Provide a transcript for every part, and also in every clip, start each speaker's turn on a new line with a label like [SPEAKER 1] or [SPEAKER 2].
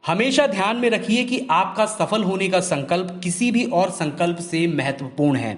[SPEAKER 1] हमेशा ध्यान में रखिए कि आपका सफल होने का संकल्प किसी भी और संकल्प से महत्वपूर्ण है।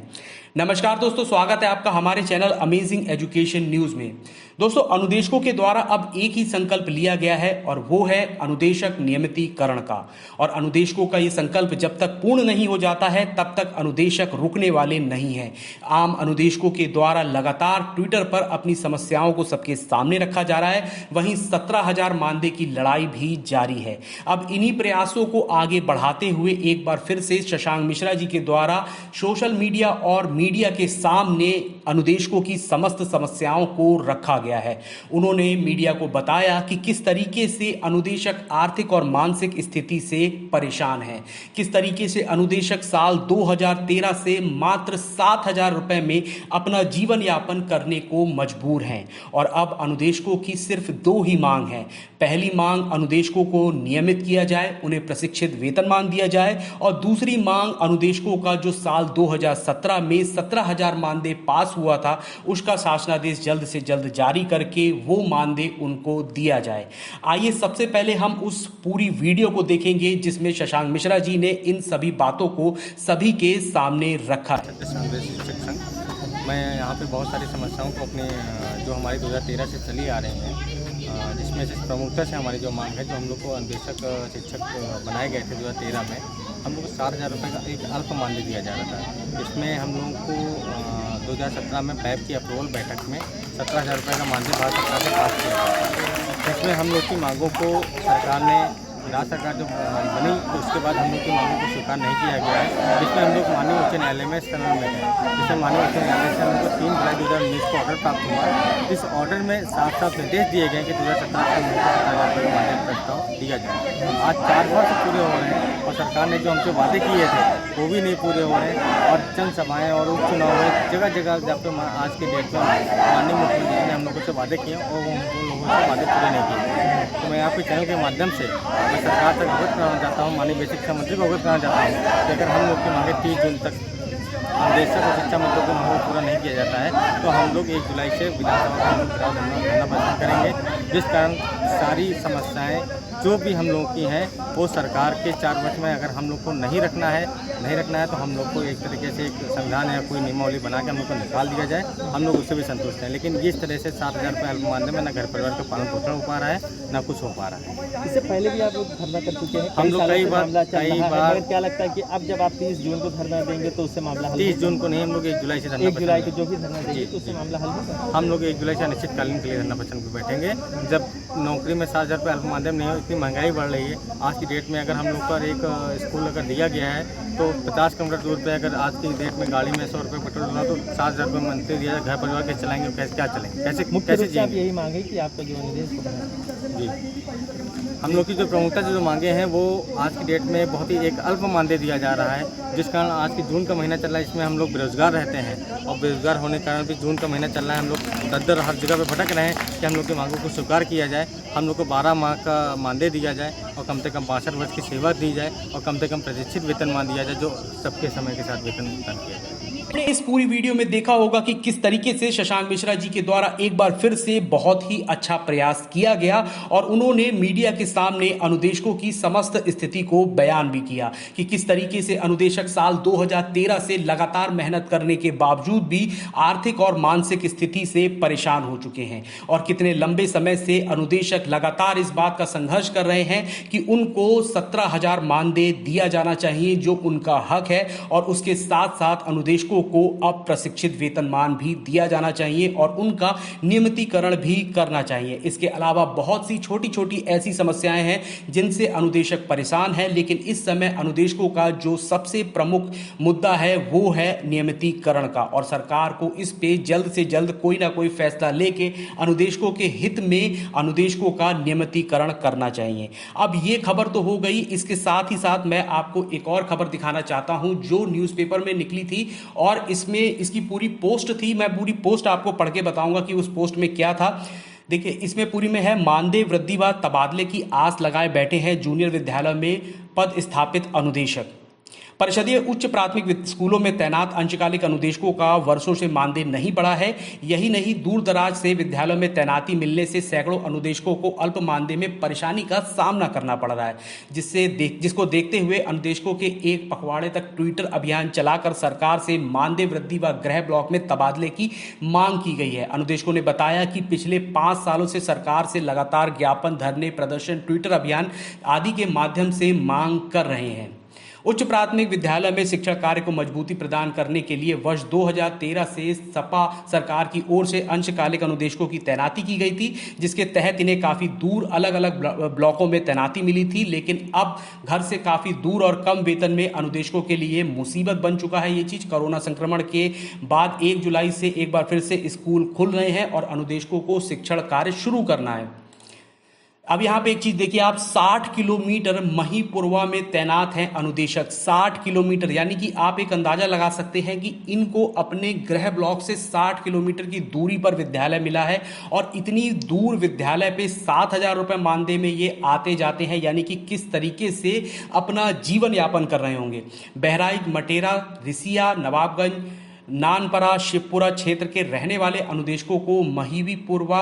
[SPEAKER 1] नमस्कार दोस्तों, स्वागत है आपका हमारे चैनल अमेजिंग एजुकेशन न्यूज में। दोस्तों, अनुदेशकों के द्वारा अब एक ही संकल्प लिया गया है और वो है अनुदेशक नियमितीकरण का। और अनुदेशकों का ये संकल्प जब तक पूर्ण नहीं हो जाता है तब तक अनुदेशक रुकने वाले नहीं हैं। आम अनुदेशकों के द्वारा लगातार ट्विटर पर अपनी समस्याओं को सबके सामने रखा जा रहा है। वहीं 17,000 मानदेय की लड़ाई भी जारी है। अब इन्हीं प्रयासों को आगे बढ़ाते हुए एक बार फिर से शशांक मिश्रा जी के द्वारा सोशल मीडिया और मीडिया के सामने अनुदेशकों की समस्त समस्याओं को रखा गया है। उन्होंने मीडिया को बताया कि किस तरीके से अनुदेशक आर्थिक और मानसिक स्थिति से परेशान हैं, किस तरीके से अनुदेशक साल 2013 से मात्र 7,000 रुपए में अपना जीवन यापन करने को मजबूर हैं। और अब अनुदेशकों की सिर्फ दो ही मांग है। पहली मांग अनुदेशकों को नियमित किया जाए, उन्हें प्रशिक्षित वेतनमान दिया जाए, और दूसरी मांग अनुदेशकों का जो साल 2017 में 17,000 मानदेय पास हुआ था उसका शासनादेश जल्द से जल्द जारी करके वो मानदेय उनको दिया जाए। आइए सबसे पहले हम उस पूरी वीडियो को देखेंगे जिसमें शशांक मिश्रा जी ने इन सभी बातों को सभी के सामने रखा है।
[SPEAKER 2] मैं यहाँ पे बहुत सारी समस्याओं को अपने जो हमारी 2013 से चली आ रही हैं, जिसमें से प्रमुखता से हमारी जो मांग है, जो हम लोग को अनुदेशक शिक्षक बनाए गए थे 2013 में, हम लोग को 7,000 रुपये का एक अल्प मानदेय दिया जा रहा था। इसमें हम लोगों को 2017 में पैब की अप्रूवल बैठक में 17,000 रुपये का मानदेय भारत सरकार से पास किया गया। इसमें हम लोग की मांगों को सरकार ने, राज्य सरकार जो बनी तो उसके बाद हम लोग की मांगों को स्वीकार नहीं किया गया है, जिसमें हम लोग माननीय उच्च न्यायालय में शरण में गए, जिसमें माननीय उच्च न्यायालय से हम लोग 3 जुलाई 2019 को ऑर्डर प्राप्त हुआ। इस ऑर्डर में साफ साफ निर्देश दिए गए कि 2017 से हम लोग को 17,000 रुपये का मानदेय प्रस्ताव दिया जाए। आज 4 वर्ष पूरे हो रहे हैं और सरकार ने जो हमसे वादे किए थे वो भी नहीं पूरे हो रहे हैं। और जनसभाएँ और उपचुनाव में जगह जगह जब पे आज के डेट में माननीय मुख्यमंत्री ने हम लोगों से वादे किए और वो लोगों से वादे पूरे नहीं किए। तो मैं आपके चैनल के माध्यम से मैं सरकार तक अवगत कराना चाहता हूँ, माननीय बेसिक शिक्षा मंत्री को अवगत कराना चाहता हूँ कि अगर हम लोग की मांगे 30 जून तक अनुदेशक और शिक्षा मंत्री को मांगों पूरा नहीं किया जाता है तो हम लोग 1 जुलाई से विधानसभा का घेराव धरना प्रदर्शन करेंगे, जिस कारण सारी समस्याएं जो भी हम लोगों की हैं वो सरकार के 4 वर्ष में अगर हम लोग को नहीं रखना है तो हम लोग को एक तरीके से एक संविधान या कोई नियमावली बना के हम लोग को निकाल दिया जाए। हम लोग उससे भी संतुष्ट हैं। लेकिन इस तरह से 7,000 रुपये अल्प मानदेय में न घर परिवार का पालन पोषण हो पा रहा है, न कुछ हो पा रहा है।
[SPEAKER 3] इससे पहले भी आप लोग धरना कर चुके हैं,
[SPEAKER 2] हम लोग कई बार।
[SPEAKER 3] क्या लगता है कि अब जब आप 30 जून को धरना देंगे तो उससे मामला हल?
[SPEAKER 2] 30 जून को नहीं, हम लोग 1 जुलाई से धरना
[SPEAKER 3] 1 जुलाई को जो भी धरना देंगे तो उससे मामला हल होगा।
[SPEAKER 2] हम लोग 1 जुलाई से अनिश्चितकालीन के लिए धरना प्रदर्शन पर बैठेंगे। जब नौकरी में 7,000 रुपये अल्प मानदेय नहीं हो, इतनी महंगाई बढ़ रही है आज की डेट में। अगर हम लोग पर एक स्कूल अगर दिया गया है तो 50 किलोमीटर दूर पे अगर आज की डेट में गाड़ी में 100 रुपये पेट्रोल डला तो 7,000 रुपये मंथली दिया जाए। घर परिवार कैसे चलाएंगे, कैसे क्या चलेंगे, कैसे जिएंगे?
[SPEAKER 3] यही मांगे कि आपका जो अनुदेश
[SPEAKER 2] जी, हम लोग की जो प्रमुखता से जो मांगे हैं वो आज की डेट में बहुत ही एक अल्प मानदेय दिया जा रहा है, जिस कारण आज की जून का महीना चल रहा है, इसमें हम लोग बेरोजगार रहते हैं और बेरोजगार होने के कारण भी जून का महीना चल रहा है। हम लोग दर हर जगह पे भटक रहे हैं कि हम लोग की मांगों को स्वीकार किया जाए, हम लोग को 12 माह का मानदेय दिया जाए और कम से कम 62 वर्ष की सेवा दी जाए और कम से कम प्रतिष्ठित वेतनमान दिया जाए, जो सबके समय के साथ वेतन भुगतान किया जाए।
[SPEAKER 1] आपने इस पूरी वीडियो में देखा होगा कि किस तरीके से शशांक मिश्रा जी के द्वारा एक बार फिर से बहुत ही अच्छा प्रयास किया गया और उन्होंने मीडिया के सामने अनुदेशकों की समस्त स्थिति को बयान भी किया कि किस तरीके से अनुदेशक साल 2013 से लगातार मेहनत करने के बावजूद भी आर्थिक और मानसिक स्थिति से परेशान हो चुके हैं और कितने लंबे समय से अनुदेशक लगातार इस बात का संघर्ष कर रहे हैं कि उनको 17,000 मानदेय दिया जाना चाहिए, जो उनका हक है, और उसके साथ साथ अनुदेशकों को अब प्रशिक्षित वेतनमान भी दिया जाना चाहिए और उनका नियमितीकरण भी करना चाहिए। इसके अलावा बहुत सी छोटी छोटी ऐसी समस्याएं हैं जिनसे अनुदेशक परेशान है, लेकिन इस समय अनुदेशकों का जो सबसे प्रमुख मुद्दा है वो है नियमितीकरण का और सरकार को इस पे जल्द से जल्द कोई ना कोई फैसला लेके अनुदेशकों के हित में अनुदेशकों का नियमितीकरण करना चाहिए। अब ये खबर तो हो गई, इसके साथ ही साथ मैं आपको एक और खबर दिखाना चाहता हूं जो न्यूज़पेपर में निकली थी और इसमें इसकी पूरी पोस्ट थी। मैं पूरी पोस्ट आपको पढ़ के बताऊंगा कि उस पोस्ट में क्या था। देखिए, इसमें पूरी में है, मानदेय वृद्धि व तबादले की आस लगाए बैठे हैं जूनियर विद्यालय में पद स्थापित अनुदेशक। परिषदीय उच्च प्राथमिक स्कूलों में तैनात अंशकालिक अनुदेशकों का वर्षों से मानदेय नहीं बढ़ा है। यही नहीं, दूर दराज से विद्यालयों में तैनाती मिलने से सैकड़ों अनुदेशकों को अल्प मानदेय में परेशानी का सामना करना पड़ रहा है, जिसको देखते हुए अनुदेशकों के एक पखवाड़े तक ट्विटर अभियान चलाकर सरकार से मानदेय वृद्धि व गृह ब्लॉक में तबादले की मांग की गई है। अनुदेशकों ने बताया कि पिछले 5 सालों से सरकार से लगातार ज्ञापन, धरने, प्रदर्शन, ट्विटर अभियान आदि के माध्यम से मांग कर रहे हैं। उच्च प्राथमिक विद्यालय में शिक्षण कार्य को मजबूती प्रदान करने के लिए वर्ष 2013 से सपा सरकार की ओर से अंशकालिक अनुदेशकों की तैनाती की गई थी, जिसके तहत इन्हें काफ़ी दूर अलग अलग ब्लॉकों में तैनाती मिली थी। लेकिन अब घर से काफ़ी दूर और कम वेतन में अनुदेशकों के लिए मुसीबत बन चुका है ये चीज़। कोरोना संक्रमण के बाद 1 जुलाई से एक बार फिर से स्कूल खुल रहे हैं और अनुदेशकों को शिक्षण कार्य शुरू करना है। अब यहाँ पे एक चीज देखिए आप, 60 किलोमीटर महीपुरवा में तैनात हैं अनुदेशक। 60 किलोमीटर, यानी कि आप एक अंदाजा लगा सकते हैं कि इनको अपने गृह ब्लॉक से 60 किलोमीटर की दूरी पर विद्यालय मिला है और इतनी दूर विद्यालय पे 7,000 रुपये मानदेय में ये आते जाते हैं, यानी कि किस तरीके से अपना जीवन यापन कर रहे होंगे। बहराइच, मटेरा, रिसिया, नवाबगंज, नानपरा, शिवपुरा क्षेत्र के रहने वाले अनुदेशकों को महीवीपुरवा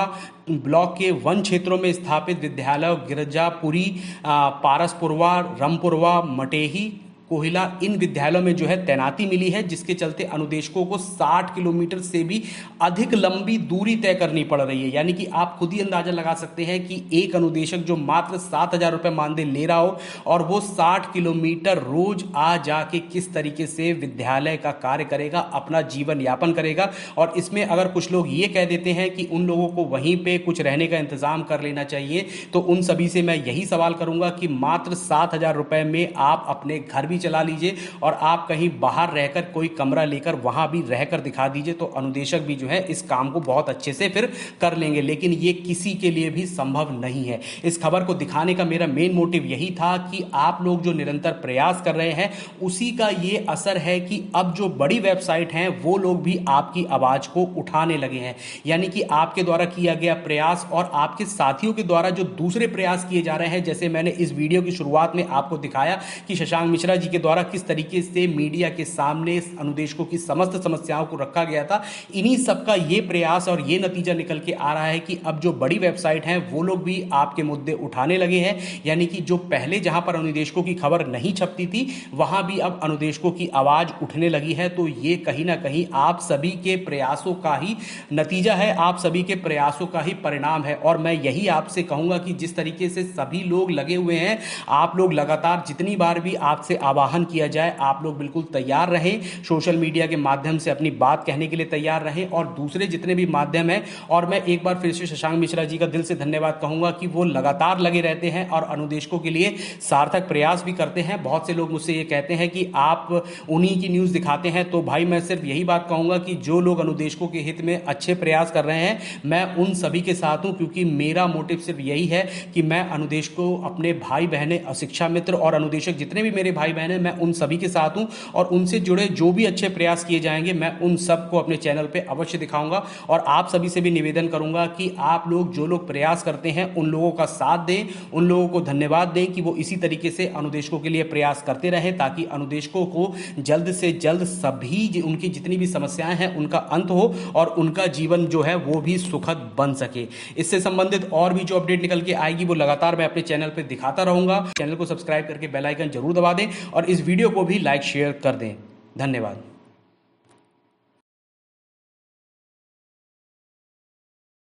[SPEAKER 1] ब्लॉक के वन क्षेत्रों में स्थापित विद्यालय गिरजापुरी, पारसपुरवा, रमपुरवा, मटेही, कोहिला, इन विद्यालयों में जो है तैनाती मिली है, जिसके चलते अनुदेशकों को 60 किलोमीटर से भी अधिक लंबी दूरी तय करनी पड़ रही है। यानी कि आप खुद ही अंदाजा लगा सकते हैं कि एक अनुदेशक जो मात्र 7,000 रुपये मानदेय ले रहा हो और वो 60 किलोमीटर रोज आ जाके किस तरीके से विद्यालय का कार्य करेगा, अपना जीवन यापन करेगा। और इसमें अगर कुछ लोग ये कह देते हैं कि उन लोगों को वहीं पे कुछ रहने का इंतजाम कर लेना चाहिए, तो उन सभी से मैं यही सवाल करूंगा कि मात्र 7,000 रुपये में आप अपने घर चला लीजिए और आप कहीं बाहर रहकर कोई कमरा लेकर वहां भी रहकर दिखा दीजिए, तो अनुदेशक भी जो है इस काम को बहुत अच्छे से फिर कर लेंगे। लेकिन ये किसी के लिए भी संभव नहीं है। इस खबर को दिखाने का मेरा मेन मोटिव यही था कि आप लोग जो निरंतर प्रयास कर रहे हैं उसी का ये असर है कि अब जो बड़ी वेबसाइट हैं वो लोग भी आपकी आवाज को उठाने लगे हैं। यानी कि आपके द्वारा किया गया प्रयास और आपके साथियों के द्वारा जो दूसरे प्रयास किए जा रहे हैं, जैसे मैंने इस वीडियो की शुरुआत में आपको दिखाया कि शशांक मिश्रा जी के द्वारा किस तरीके से मीडिया के सामने अनुदेशकों की समस्त समस्याओं को रखा गया था, इन्हीं सबका ये प्रयास और ये नतीजा निकल के आ रहा है कि अब जो बड़ी वेबसाइट हैं वो लोग भी आपके मुद्दे उठाने लगे हैं। यानी कि जो पहले जहां पर अनुदेशकों की खबर नहीं छपती थी वहां भी अब अनुदेशकों की आवाज उठने लगी है। तो ये कहीं ना कहीं आप सभी के प्रयासों का ही नतीजा है, आप सभी के प्रयासों का ही परिणाम है। और मैं यही आपसे कहूंगा कि जिस तरीके से सभी लोग लगे हुए हैं, आप लोग लगातार जितनी बार भी आपसे आवाहन किया जाए आप लोग बिल्कुल तैयार रहें, सोशल मीडिया के माध्यम से अपनी बात कहने के लिए तैयार रहें और दूसरे जितने भी माध्यम हैं। और मैं एक बार फिर से शशांक मिश्रा जी का दिल से धन्यवाद कहूंगा कि वो लगातार लगे रहते हैं और अनुदेशकों के लिए सार्थक प्रयास भी करते हैं। बहुत से लोग मुझसे ये कहते हैं कि आप उन्हीं की न्यूज़ दिखाते हैं, तो भाई मैं सिर्फ यही बात कहूंगा कि जो लोग अनुदेशकों के हित में अच्छे प्रयास कर रहे हैं मैं उन सभी के साथ हूं, क्योंकि मेरा मोटिव सिर्फ यही है कि मैं अनुदेशकों, अपने भाई बहनें, शिक्षा मित्र और अनुदेशक जितने भी मेरे भाई बहन हैं, मैं उन सभी के साथ हूं और उनसे जुड़े जो भी अच्छे प्रयास किए जाएंगे मैं उन सबको अपने चैनल पे अवश्य दिखाऊंगा। और आप सभी से भी निवेदन करूंगा कि आप लोग जो लोग प्रयास करते हैं उन लोगों का साथ दें, उन लोगों को धन्यवाद दें कि वो इसी तरीके से अनुदेशकों के लिए प्रयास करते रहें, ताकि अनुदेशकों को जल्द से जल्द सभी उनकी जितनी भी समस्याएं हैं उनका अंत हो और उनका जीवन जो है वो भी सुखद बन सके। इससे संबंधित और भी जो अपडेट निकल के आएगी वो लगातार मैं अपने चैनल पर दिखाता रहूंगा। चैनल को सब्सक्राइब करके बेल आइकन जरूर दबा दें और इस वीडियो को भी लाइक शेयर कर दें। धन्यवाद।